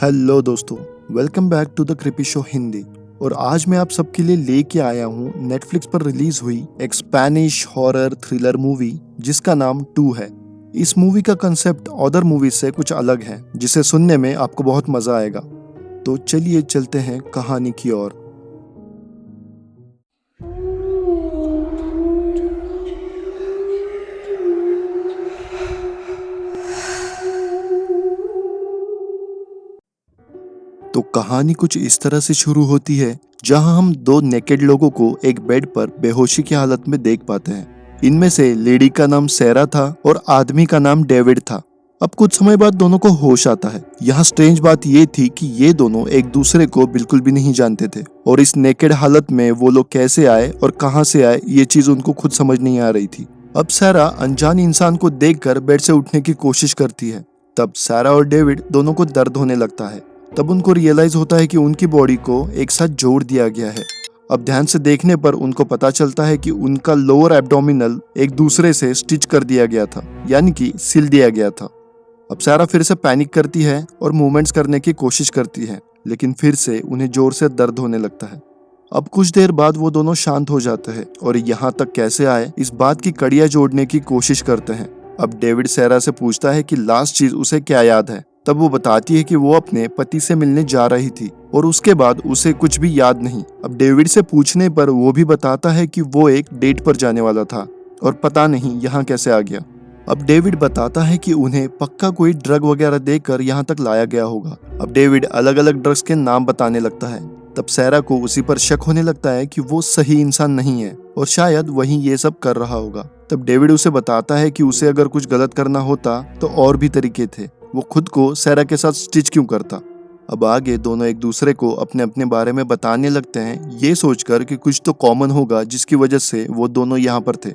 Hello दोस्तों, welcome back to the creepy show Hindi. और आज मैं आप सबके लिए लेके आया हूँ नेटफ्लिक्स पर रिलीज हुई एक स्पेनिश हॉरर थ्रिलर मूवी जिसका नाम 2 है। इस मूवी का कंसेप्ट अदर मूवीज से कुछ अलग है, जिसे सुनने में आपको बहुत मजा आएगा। तो चलिए चलते हैं कहानी की ओर। तो कहानी कुछ इस तरह से शुरू होती है, जहां हम दो नेकेड लोगों को एक बेड पर बेहोशी की हालत में देख पाते हैं। इनमें से लेडी का नाम सैरा था और आदमी का नाम डेविड था। अब कुछ समय बाद दोनों को होश आता है। यहाँ स्ट्रेंज बात ये थी कि ये दोनों एक दूसरे को बिल्कुल भी नहीं जानते थे, और इस नेकेड हालत में वो लोग कैसे आए और कहाँ से आए ये चीज उनको खुद समझ नहीं आ रही थी। अब सैरा अनजान इंसान को देखकर बेड से उठने की कोशिश करती है। तब सैरा और डेविड दोनों को दर्द होने लगता है। तब उनको रियलाइज होता है कि उनकी बॉडी को एक साथ जोड़ दिया गया है। अब ध्यान से देखने पर उनको पता चलता है कि उनका लोअर एब्डोमिनल एक दूसरे से स्टिच कर दिया गया था, यानी कि सिल दिया गया था। अब सारा फिर से पैनिक करती है और मूवमेंट्स करने की कोशिश करती है, लेकिन फिर से उन्हें जोर से दर्द होने लगता है। अब कुछ देर बाद वो दोनों शांत हो जाते हैं और यहाँ तक कैसे आए इस बात की कड़ियाँ जोड़ने की कोशिश करते हैं। अब डेविड सैरा से पूछता है कि लास्ट चीज उसे क्या याद है। तब वो बताती है कि वो अपने पति से मिलने जा रही थी और उसके बाद उसे कुछ भी याद नहीं। अब डेविड से पूछने पर वो भी बताता है कि वो एक डेट पर जाने वाला था और पता नहीं यहाँ कैसे आ गया। अब डेविड बताता है कि उन्हें पक्का कोई ड्रग वगैरह देकर यहाँ तक लाया गया होगा। अब डेविड अलग अलग ड्रग्स के नाम बताने लगता है। तब सैरा को उसी पर शक होने लगता है कि वो सही इंसान नहीं है और शायद वही ये सब कर रहा होगा। तब डेविड उसे बताता है कि उसे अगर कुछ गलत करना होता तो और भी तरीके थे, वो खुद को सैरा के साथ स्टिच क्यों करता। अब आगे दोनों एक दूसरे को अपने अपने बारे में बताने लगते हैं, ये सोचकर कि कुछ तो कॉमन होगा जिसकी वजह से वो दोनों यहाँ पर थे।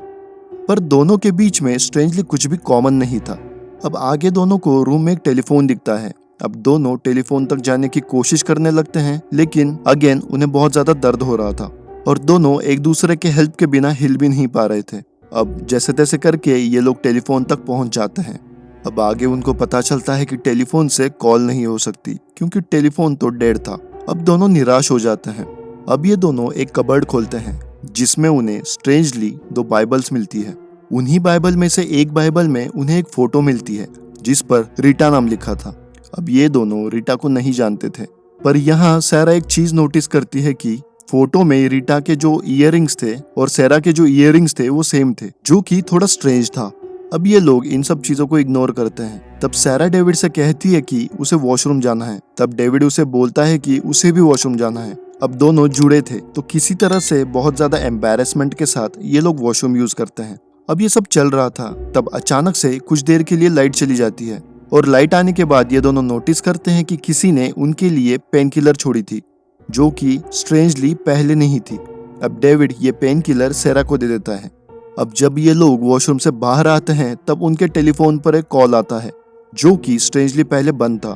पर दोनों के बीच में स्ट्रेंजली कुछ भी कॉमन नहीं था। अब आगे दोनों को रूम में एक टेलीफोन दिखता है। अब दोनों टेलीफोन तक जाने की कोशिश करने लगते हैं, लेकिन अगेन उन्हें बहुत ज्यादा दर्द हो रहा था और दोनों एक दूसरे के हेल्प के बिना हिल भी नहीं पा रहे थे। अब जैसे तैसे करके ये लोग टेलीफोन तक पहुंच जाते हैं। अब आगे उनको पता चलता है कि टेलीफोन से कॉल नहीं हो सकती क्योंकि टेलीफोन तो डेड था। अब दोनों निराश हो जाते हैं। अब ये दोनों एक कबर्ड खोलते हैं जिसमें उन्हें स्ट्रेंजली 2 बाइबल्स मिलती है। उन्हीं बाइबल में से एक बाइबल में उन्हें एक फोटो मिलती है जिस पर रीटा नाम लिखा था। अब ये दोनों रीटा को नहीं जानते थे, पर यहाँ सैरा एक चीज नोटिस करती है कि फोटो में रीटा के जो इयररिंग्स थे और सैरा के जो इयररिंग्स थे वो सेम थे, जो कि थोड़ा स्ट्रेंज था। अब ये लोग इन सब चीजों को इग्नोर करते हैं। तब सैरा डेविड से कहती है कि उसे वॉशरूम जाना है। तब डेविड उसे बोलता है कि उसे भी वॉशरूम जाना है। अब दोनों जुड़े थे तो किसी तरह से बहुत ज्यादा एम्बैरेसमेंट के साथ ये लोग वॉशरूम यूज करते हैं। अब ये सब चल रहा था, तब अचानक से कुछ देर के लिए लाइट चली जाती है और लाइट आने के बाद ये दोनों नोटिस करते हैं कि किसी ने उनके लिए पेन किलर छोड़ी थी, जो कि स्ट्रेंजली पहले नहीं थी। अब डेविड ये पेन किलर सैरा को दे देता है। अब जब ये लोग वॉशरूम से बाहर आते हैं तब उनके टेलीफोन पर एक कॉल आता है, जो कि स्ट्रेंजली पहले बंद था।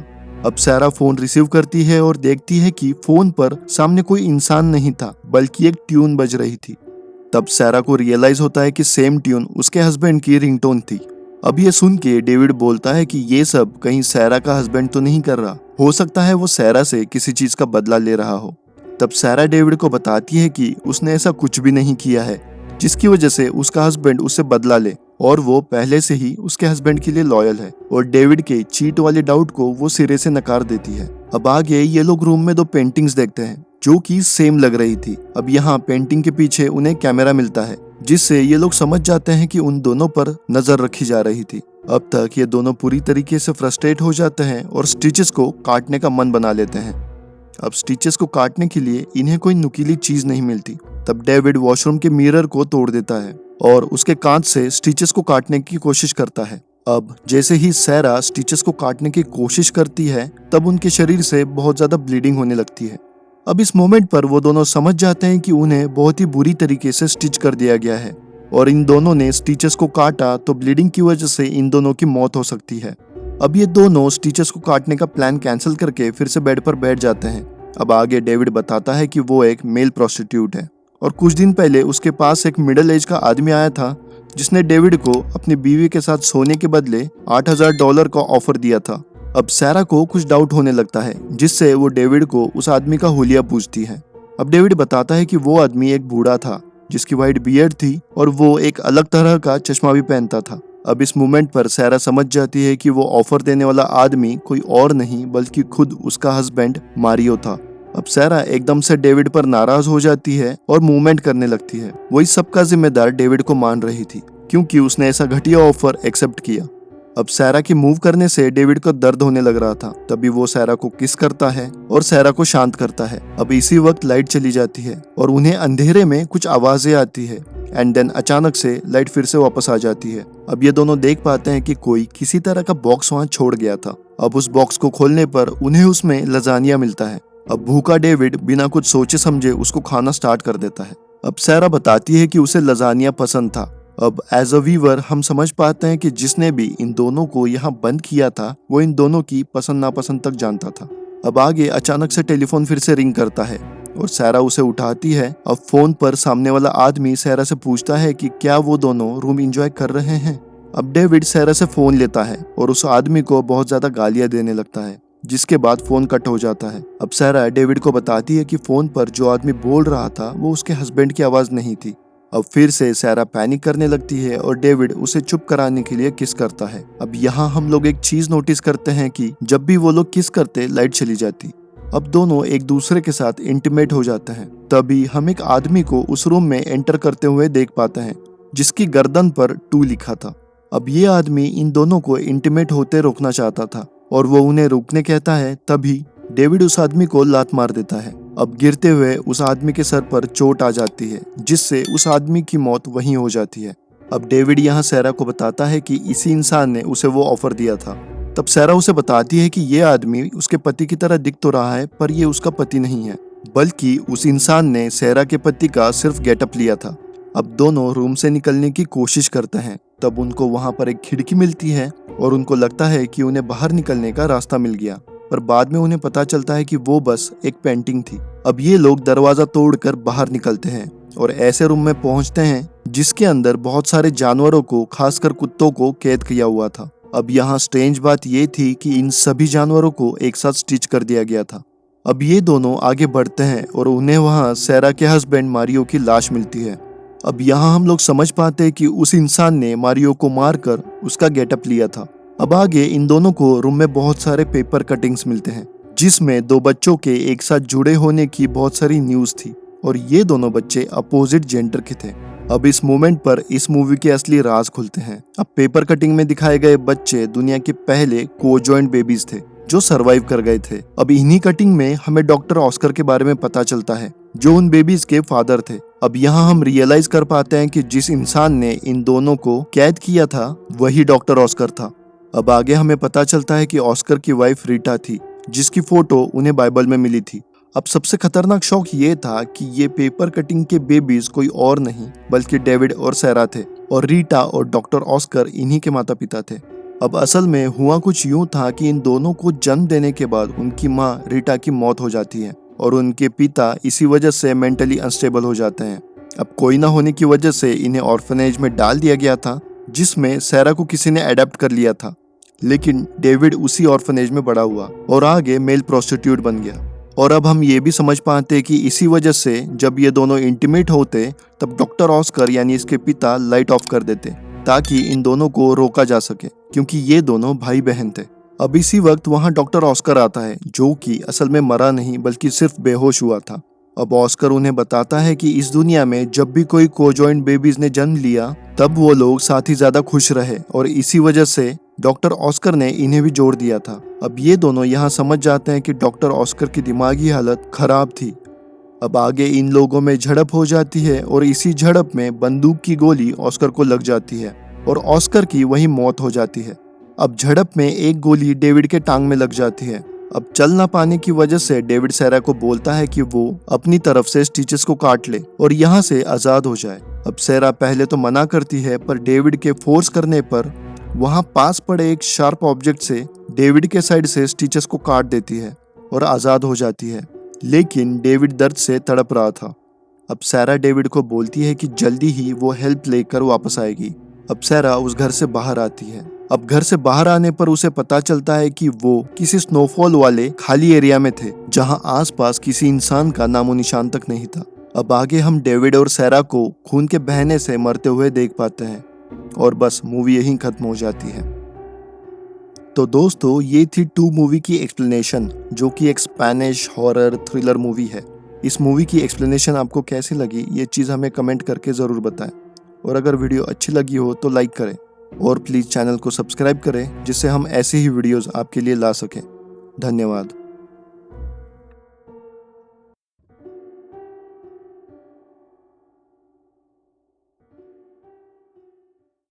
अब सैरा फोन रिसीव करती है और देखती है कि फोन पर सामने कोई इंसान नहीं था, बल्कि एक ट्यून बज रही थी। तब सैरा को रियलाइज होता है कि सेम ट्यून उसके हस्बैंड की रिंगटोन थी। अब ये सुन के डेविड बोलता है कि ये सब कहीं सैरा का हस्बैंड तो नहीं कर रहा, हो सकता है वो सैरा से किसी चीज का बदला ले रहा हो। तब सैरा डेविड को बताती है कि उसने ऐसा कुछ भी नहीं किया है जिसकी वजह से उसका हस्बैंड उससे बदला ले, और वो पहले से ही उसके हस्बैंड के लिए लॉयल है। और डेविड के चीट वाले डाउट को वो सिरे से नकार देती है। अब आगे ये लोग रूम में 2 पेंटिंग्स देखते हैं जो कि सेम लग रही थी। अब यहाँ पेंटिंग के पीछे उन्हें कैमरा मिलता है, जिससे ये लोग समझ जाते हैं कि उन दोनों पर नजर रखी जा रही थी। अब तक ये दोनों पूरी तरीके से फ्रस्ट्रेट हो जाते हैं और स्टिचेस को काटने का मन बना लेते हैं। अब स्टिचेस को काटने के लिए इन्हें कोई नुकीली चीज नहीं मिलती। तब डेविड वॉशरूम के मिरर को तोड़ देता है और उसके कांच से स्टिचेस को काटने की कोशिश करता है। अब जैसे ही सैरा स्टिचेस को काटने की कोशिश करती है तब उनके शरीर से बहुत ज्यादा ब्लीडिंग होने लगती है। अब इस मोमेंट पर वो दोनों समझ जाते हैं कि उन्हें बहुत ही बुरी तरीके से स्टिच कर दिया गया है और इन दोनों ने स्टिचेस को काटा तो ब्लीडिंग की वजह से इन दोनों की मौत हो सकती है। अब ये दोनों स्टिचेस को काटने का प्लान कैंसिल करके फिर से बेड पर बैठ जाते हैं। अब आगे डेविड बताता है कि वो एक मेल प्रोस्टिट्यूट है और कुछ दिन पहले उसके पास एक मिडिल एज का आदमी आया था जिसने डेविड को अपनी बीवी के साथ सोने के बदले $8,000 का ऑफर दिया था। अब सैरा को कुछ डाउट होने लगता है, जिससे वो डेविड को उस आदमी का हुलिया पूछती है। अब डेविड बताता है कि वो आदमी एक बूढ़ा था जिसकी वाइट बियर्ड थी और वो एक अलग तरह का चश्मा भी पहनता था। अब इस मोमेंट पर सैरा समझ जाती है कि वो ऑफर देने वाला आदमी कोई और नहीं बल्कि खुद उसका हस्बैंड मारियो था। अब सैरा एकदम से डेविड पर नाराज हो जाती है और मूवमेंट करने लगती है। वो इस सबका जिम्मेदार डेविड को मान रही थी क्योंकि उसने ऐसा घटिया ऑफर एक्सेप्ट किया। अब सैरा के मूव करने से डेविड को दर्द होने लग रहा था। तभी वो सैरा को किस करता है और सैरा को शांत करता है। अब इसी वक्त लाइट चली जाती है और उन्हें अंधेरे में कुछ आवाजें आती है एंड देन अचानक से लाइट फिर से वापस आ जाती है। अब ये दोनों देख पाते हैं कि कोई किसी तरह का बॉक्स वहाँ छोड़ गया था। अब उस बॉक्स को खोलने पर उन्हें उसमें लजानिया मिलता है। अब भूखा डेविड बिना कुछ सोचे समझे उसको खाना स्टार्ट कर देता है। अब सैरा बताती है कि उसे लजानिया पसंद था। अब एज अ व्यूअर हम समझ पाते हैं कि जिसने भी इन दोनों को यहाँ बंद किया था वो इन दोनों की पसंद नापसंद तक जानता था। अब आगे अचानक से टेलीफोन फिर से रिंग करता है और सैरा उसे उठाती है। अब फोन पर सामने वाला आदमी सैरा से पूछता है कि क्या वो दोनों रूम एंजॉय कर रहे हैं। अब डेविड सैरा से फोन लेता है और उस आदमी को बहुत ज्यादा गालियां देने लगता है, जिसके बाद फोन कट हो जाता है। अब सैरा डेविड को बताती है कि फोन पर जो आदमी बोल रहा था वो उसके हस्बैंड की आवाज नहीं थी। अब फिर से सैरा पैनिक करने लगती है और डेविड उसे चुप कराने के लिए किस करता है। अब यहाँ हम लोग एक चीज नोटिस करते हैं कि जब भी वो लोग किस करते लाइट चली जाती। अब दोनों एक दूसरे के साथ इंटीमेट हो जाते हैं। तभी हम एक आदमी को उस रूम में एंटर करते हुए देख पाते हैं जिसकी गर्दन पर 2 लिखा था। अब ये आदमी इन दोनों को इंटीमेट होते रोकना चाहता था और वो उन्हें रोकने कहता है। तभी डेविड उस आदमी को लात मार देता है। अब गिरते हुए उस आदमी के सर पर चोट आ जाती है, जिससे उस आदमी की मौत वहीं हो जाती है। अब डेविड यहाँ सैरा को बताता है कि इसी इंसान ने उसे वो ऑफर दिया था। तब सैरा उसे बताती है कि ये आदमी उसके पति की तरह दिख तो रहा है पर ये उसका पति नहीं है, बल्कि उस इंसान ने सैरा के पति का सिर्फ गेटअप लिया था। अब दोनों रूम से निकलने की कोशिश करते हैं। तब उनको वहां पर एक खिड़की मिलती है और उनको लगता है कि उन्हें बाहर निकलने का रास्ता मिल गया, पर बाद में उन्हें पता चलता है कि वो बस एक पेंटिंग थी। अब ये लोग दरवाजा तोड़कर बाहर निकलते हैं और ऐसे रूम में पहुंचते हैं जिसके अंदर बहुत सारे जानवरों को, खासकर कुत्तों को कैद किया हुआ था। अब यहाँ स्ट्रेंज बात ये थी कि इन सभी जानवरों को एक साथ स्टिच कर दिया गया था। अब ये दोनों आगे बढ़ते हैं और उन्हें वहाँ सैरा के हस्बैंड मारियो की लाश मिलती है। अब यहाँ हम लोग समझ पाते हैं कि उस इंसान ने मारियो को मारकर उसका गेटअप लिया था। अब आगे इन दोनों को रूम में बहुत सारे पेपर कटिंग्स मिलते हैं जिसमें 2 बच्चों के एक साथ जुड़े होने की बहुत सारी न्यूज थी और ये दोनों बच्चे अपोजिट जेंडर के थे। अब इस मोमेंट पर इस मूवी के असली राज खुलते हैं। अब पेपर कटिंग में दिखाए गए बच्चे दुनिया के पहले को-जॉइंट बेबीज थे जो सरवाइव कर गए थे। अब इन्हीं कटिंग में हमें डॉक्टर ऑस्कर के बारे में पता चलता है जो उन बेबीज के फादर थे। अब यहाँ हम रियलाइज कर पाते हैं कि जिस इंसान ने इन दोनों को कैद किया था वही डॉक्टर ऑस्कर था। अब आगे हमें पता चलता है कि ऑस्कर की वाइफ रीटा थी जिसकी फोटो उन्हें बाइबल में मिली थी। अब सबसे खतरनाक शौक ये था कि ये पेपर कटिंग के बेबीज कोई और नहीं बल्कि डेविड और सैरा थे और रीटा और डॉक्टर ऑस्कर इन्हीं के माता पिता थे। अब असल में हुआ कुछ यूं था कि इन दोनों को जन्म देने के बाद उनकी माँ रीटा की मौत हो जाती है और उनके पिता इसी वजह से मेंटली अनस्टेबल हो जाते हैं। अब कोई ना होने की वजह से इन्हें ऑर्फनेज में डाल दिया गया था जिसमें सैरा को किसी ने अडेप्ट कर लिया था, लेकिन डेविड उसी ऑर्फनेज में बड़ा हुआ और आगे मेल प्रोस्टिट्यूट बन गया। और अब हम ये भी समझ पाते कि इसी वजह से जब ये दोनों इंटीमेट होते तब डॉक्टर ऑस्कर यानी इसके पिता लाइट ऑफ कर देते ताकि इन दोनों को रोका जा सके, क्योंकि ये दोनों भाई बहन थे। अब इसी वक्त वहाँ डॉक्टर ऑस्कर आता है जो कि असल में मरा नहीं बल्कि सिर्फ बेहोश हुआ था। अब ऑस्कर उन्हें बताता है कि इस दुनिया में जब भी कोई को-जॉइंट बेबीज ने जन्म लिया तब वो लोग साथ ही ज्यादा खुश रहे और इसी वजह से डॉक्टर ऑस्कर ने इन्हें भी जोड़ दिया था। अब ये दोनों यहाँ समझ जाते हैं कि डॉक्टर ऑस्कर की दिमागी हालत खराब थी। अब आगे इन लोगों में झड़प हो जाती है और इसी झड़प में बंदूक की गोली ऑस्कर को लग जाती है और ऑस्कर की वही मौत हो जाती है। अब झड़प में एक गोली डेविड के टांग में लग जाती है। अब चल ना पाने की वजह से डेविड सैरा को बोलता है कि वो अपनी तरफ से स्टिचेस को काट ले और यहाँ से आजाद हो जाए। अब सैरा पहले तो मना करती है पर डेविड के फोर्स करने पर वहाँ पास पड़े एक शार्प ऑब्जेक्ट से डेविड के साइड से स्टिचेस को काट देती है और आजाद हो जाती है, लेकिन डेविड दर्द से तड़प रहा था। अब सैरा डेविड को बोलती है कि जल्दी ही वो हेल्प लेकर वापस आएगी। अब सैरा उस घर से बाहर आती है। अब घर से बाहर आने पर उसे पता चलता है कि वो किसी स्नोफॉल वाले खाली एरिया में थे जहां आसपास किसी इंसान का नामो निशान तक नहीं था। अब आगे हम डेविड और सैरा को खून के बहने से मरते हुए देख पाते हैं और बस मूवी यहीं खत्म हो जाती है। तो दोस्तों, ये थी 2 मूवी की एक्सप्लेनेशन, जो कि एक स्पेनिश हॉरर थ्रिलर मूवी है। इस मूवी की एक्सप्लेनेशन आपको कैसी लगी, ये चीज़ हमें कमेंट करके ज़रूर बताएं। और अगर वीडियो अच्छी लगी हो तो लाइक करें और प्लीज़ चैनल को सब्सक्राइब करें, जिससे हम ऐसे ही वीडियोस आपके लिए ला सकें। धन्यवाद।